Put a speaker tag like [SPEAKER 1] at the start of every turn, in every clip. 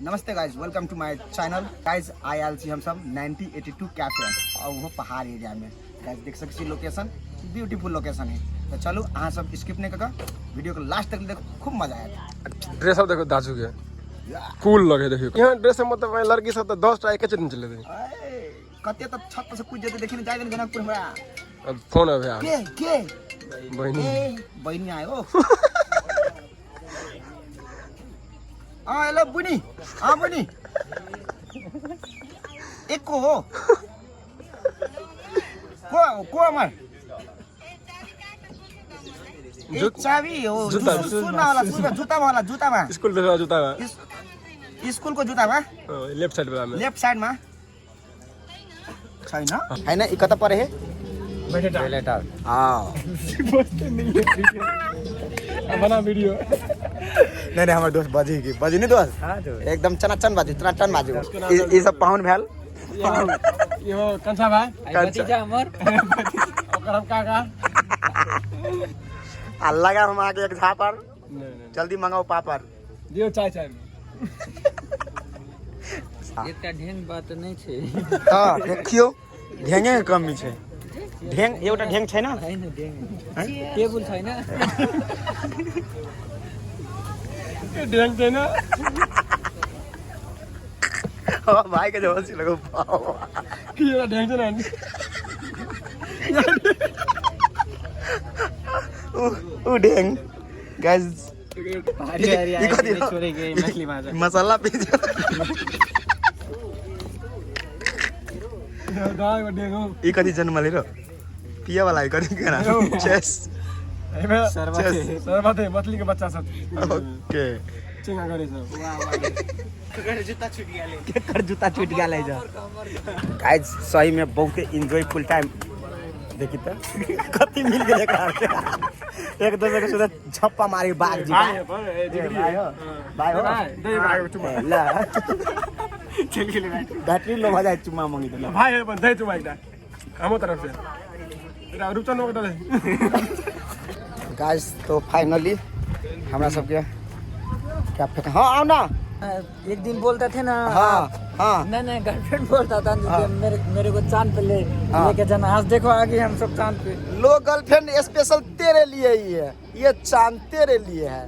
[SPEAKER 1] नमस्ते guys, welcome to my channel. Guys आयल छी हम सब 9082 कैफे और वो पहाड़ एरिया में। गाइज देख सकते छी लोकेशन, ब्यूटीफुल लोकेशन है। तो चलो अहाँ सब स्किप नहीं करके वीडियो को लास्ट तक देखो, खूब मजा आएगा।
[SPEAKER 2] ड्रेस सब देखो दाजू के कूल लगे देखियो। यहाँ ड्रेस मतलब लड़की सब तो 10 टा एक चेन चले थे।
[SPEAKER 1] कते तो छत से कूद जेते देखिन जाय जनकपुर में।
[SPEAKER 2] अब फोन है भैया
[SPEAKER 1] के बहिनी आयो। हाँ हेलो बुनी, हाँ बुनी एक को हो को अमर एक चाबी हो जूता में
[SPEAKER 2] स्कूल पे जूता में
[SPEAKER 1] स्कूल को जूता में
[SPEAKER 2] लेफ्ट साइड में
[SPEAKER 1] छैन है ना इकता पर है बैठे हाँ
[SPEAKER 2] बना वीडियो
[SPEAKER 1] नहीं हमारे दोस्त बजी नहीं दोस्त एकदम चनाचन बाजू ये सब पाहुन भेल
[SPEAKER 2] यो कंसा भाई
[SPEAKER 1] भतीजा
[SPEAKER 2] हमर ओकर हम काका
[SPEAKER 1] अल्लाह का हम आगे एक झापर जल्दी मंगाओ पापड़
[SPEAKER 2] दियो चाय
[SPEAKER 3] एकटा ढेंग बात नहीं छे।
[SPEAKER 1] हां देखियो ढेंगे के कमी छे। ढेंग एउटा ढेंग छैन
[SPEAKER 3] हैन ढेंग टेबल छैन
[SPEAKER 2] ढेंग छैन।
[SPEAKER 1] हां भाइ के जो हंसी लगो
[SPEAKER 2] कि एउटा ढेंग छैन
[SPEAKER 1] ऊ ढेंग गाइस
[SPEAKER 3] हरी छोरे के मछली माजा
[SPEAKER 1] मसाला पीस
[SPEAKER 2] गाय ढेंगो
[SPEAKER 1] ई कति जन्मले र पिया वाला कति केना चेस
[SPEAKER 2] सरबते मछली के बच्चा सब
[SPEAKER 1] ओके
[SPEAKER 2] चिंगा करे सब
[SPEAKER 3] वाह
[SPEAKER 1] जूता छूट गया ले जा गाइस सही में बहुत एंजॉय फुल टाइम देखि त कति मिल गेल एक दूसरे के सुधा छप्पा मारी बाग जी भाई हो ला
[SPEAKER 2] चल के ले
[SPEAKER 1] बैटरी लो हो जाए चुम्मा मांगी तो
[SPEAKER 2] भाई है बंदे चुमा एकटा हमो तरफ से एटा रुपचन हो गए
[SPEAKER 1] गाइस तो फाइनली हमरा सब के क्या फेंका हां आओ ना
[SPEAKER 3] एक दिन बोलते थे ना
[SPEAKER 1] हाँ
[SPEAKER 3] नहीं गर्लफ्रेंड बोलता था मेरे को चांद पे लेके जाना। आज देखो आगे हम सब चांद पे।
[SPEAKER 1] लो गर्लफ्रेंड स्पेशल तेरे लिए ही है, ये चांद तेरे लिए है।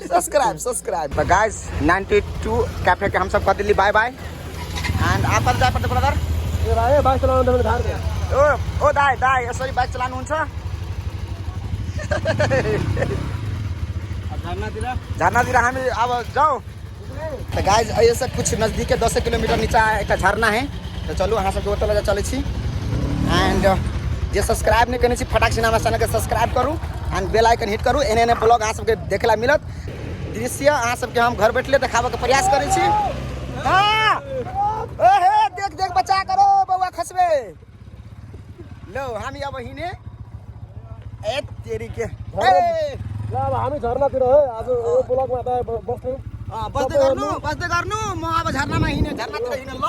[SPEAKER 1] सब्सक्राइब गाइस 92 कैफे के हम सब कहते बाय बाय एंड आप जाए पड़ते ब्रदर
[SPEAKER 2] ए भाइ बाइक चलाउनु त धार दे
[SPEAKER 1] ओ दाइ यसरी बाइक चलाउनु हुन्छ झरनातिर हामी अब जाऊ। तो गाइस ऐसे कुछ नजदीक 10 किलोमीटर नीचा एक झरना है। तो चलू अहाँ सब ओतऽ चलै छी एंड जे सब्सक्राइब नहीं करने फटाक से हमारे चैनल के सब्सक्राइब करूँ एंड बेल आइकन हिट करूँ। एने ब्लॉग अहाँ सबके देखेला मिलत दृश्य अहाँ सबके हम घर बैठले देखाबे के प्रयास करै छी। हाँ ओहे देख बचा करो बउआ खसबे लो हम अब हिने ए तेरी के
[SPEAKER 2] हामी झरनातिर है आज ब्लगमा त बस्नु
[SPEAKER 1] बस्दै गर्नु म अब झरनामा हिने झरनातिर हिँड्नु ल